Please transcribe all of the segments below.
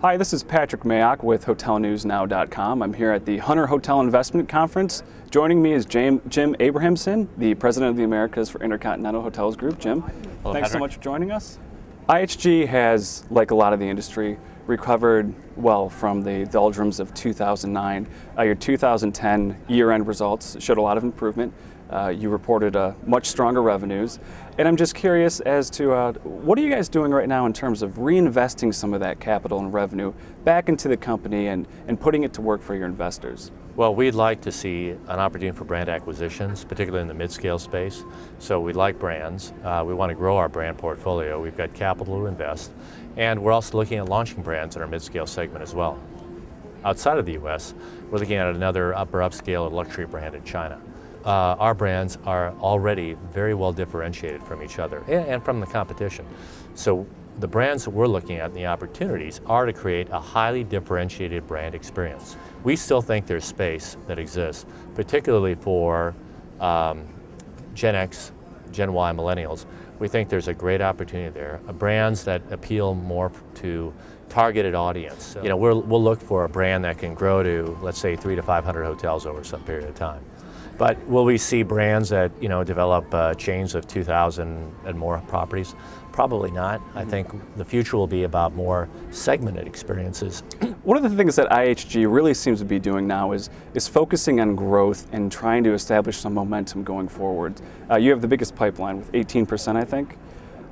Hi, this is Patrick Mayock with HotelNewsNow.com. I'm here at the Hunter Hotel Investment Conference. Joining me is Jim Abrahamson, the President of the Americas for InterContinental Hotels Group. Jim, Hello, thanks Patrick. so much for joining us. IHG has, like a lot of the industry, recovered well from the doldrums of 2009. Your 2010 year-end results showed a lot of improvement. You reported much stronger revenues. And I'm just curious as to what are you guys doing right now in terms of reinvesting some of that capital and revenue back into the company and putting it to work for your investors? Well, we'd like to see an opportunity for brand acquisitions, particularly in the mid-scale space. So we like brands. We want to grow our brand portfolio. We've got capital to invest. And we're also looking at launching brands in our mid-scale segment as well. Outside of the U.S., we're looking at another upper upscale luxury brand in China. Our brands are already very well differentiated from each other and from the competition. So the brands that we're looking at and the opportunities are to create a highly differentiated brand experience. We still think there's space that exists, particularly for Gen X, Gen Y, millennials. We think there's a great opportunity there, brands that appeal more to targeted audience. You know, we'll look for a brand that can grow to, let's say, 300 to 500 hotels over some period of time. But will we see brands that, you know, develop chains of 2,000 and more properties? Probably not. I think the future will be about more segmented experiences. One of the things that IHG really seems to be doing now is focusing on growth and trying to establish some momentum going forward. You have the biggest pipeline with 18%, I think.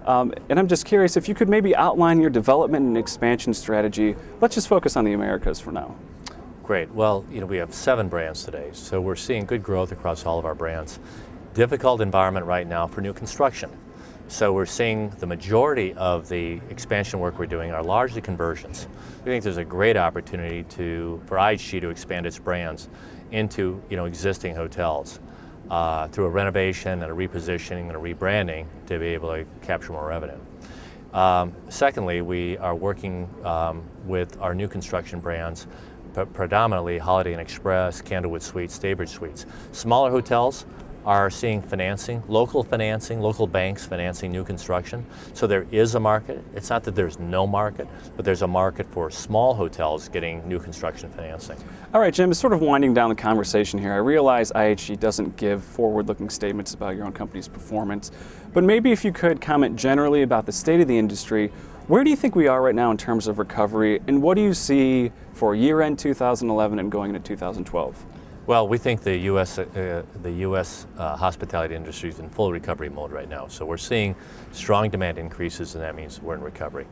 And I'm just curious if you could maybe outline your development and expansion strategy. Let's just focus on the Americas for now. Great. Well, you know, we have 7 brands today, so we're seeing good growth across all of our brands. Difficult environment right now for new construction. So we're seeing the majority of the expansion work we're doing are largely conversions. We think there's a great opportunity for IHG to expand its brands into, you know, existing hotels through a renovation and a repositioning and a rebranding to be able to capture more revenue. Secondly, we are working with our new construction brands, predominantly Holiday Inn Express, Candlewood Suites, Staybridge Suites. Smaller hotels are seeing financing, local banks financing new construction. So there is a market. It's not that there's no market, but there's a market for small hotels getting new construction financing. All right, Jim, sort of winding down the conversation here. I realize IHG doesn't give forward-looking statements about your own company's performance, but maybe if you could comment generally about the state of the industry. Where do you think we are right now in terms of recovery, and what do you see for year-end 2011 and going into 2012? Well, we think the U.S. Hospitality industry is in full recovery mode right now. So we're seeing strong demand increases, and that means we're in recovery.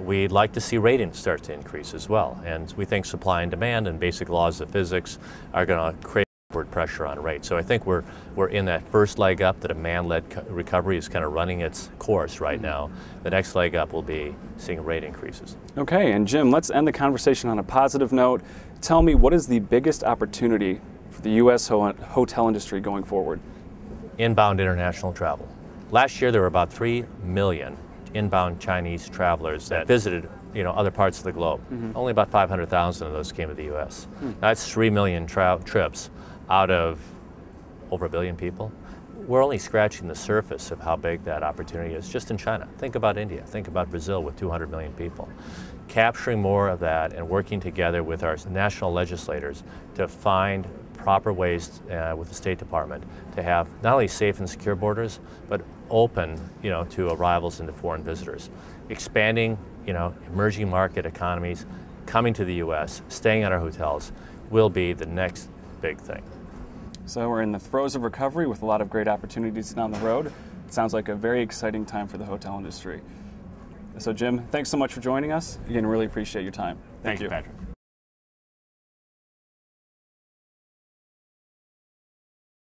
We'd like to see ratings start to increase as well, and we think supply and demand and basic laws of physics are going to create upward pressure on rates. So I think we're in that first leg up. The demand-led recovery is kind of running its course right now. The next leg up will be seeing rate increases. Okay, and Jim, let's end the conversation on a positive note. Tell me, what is the biggest opportunity for the U.S. hotel industry going forward? Inbound international travel. Last year there were about 3 million inbound Chinese travelers that visited, you know, other parts of the globe. Only about 500,000 of those came to the U.S. That's 3 million trips out of over 1 billion people. We're only scratching the surface of how big that opportunity is just in China. Think about India, think about Brazil with 200 million people. Capturing more of that and working together with our national legislators to find proper ways with the State Department to have not only safe and secure borders, but open, you know, to arrivals and to foreign visitors. Expanding, you know, emerging market economies, coming to the U.S., staying at our hotels will be the next big thing. So we're in the throes of recovery with a lot of great opportunities down the road. It sounds like a very exciting time for the hotel industry. So Jim, thanks so much for joining us. Again, really appreciate your time. Thank you, Patrick.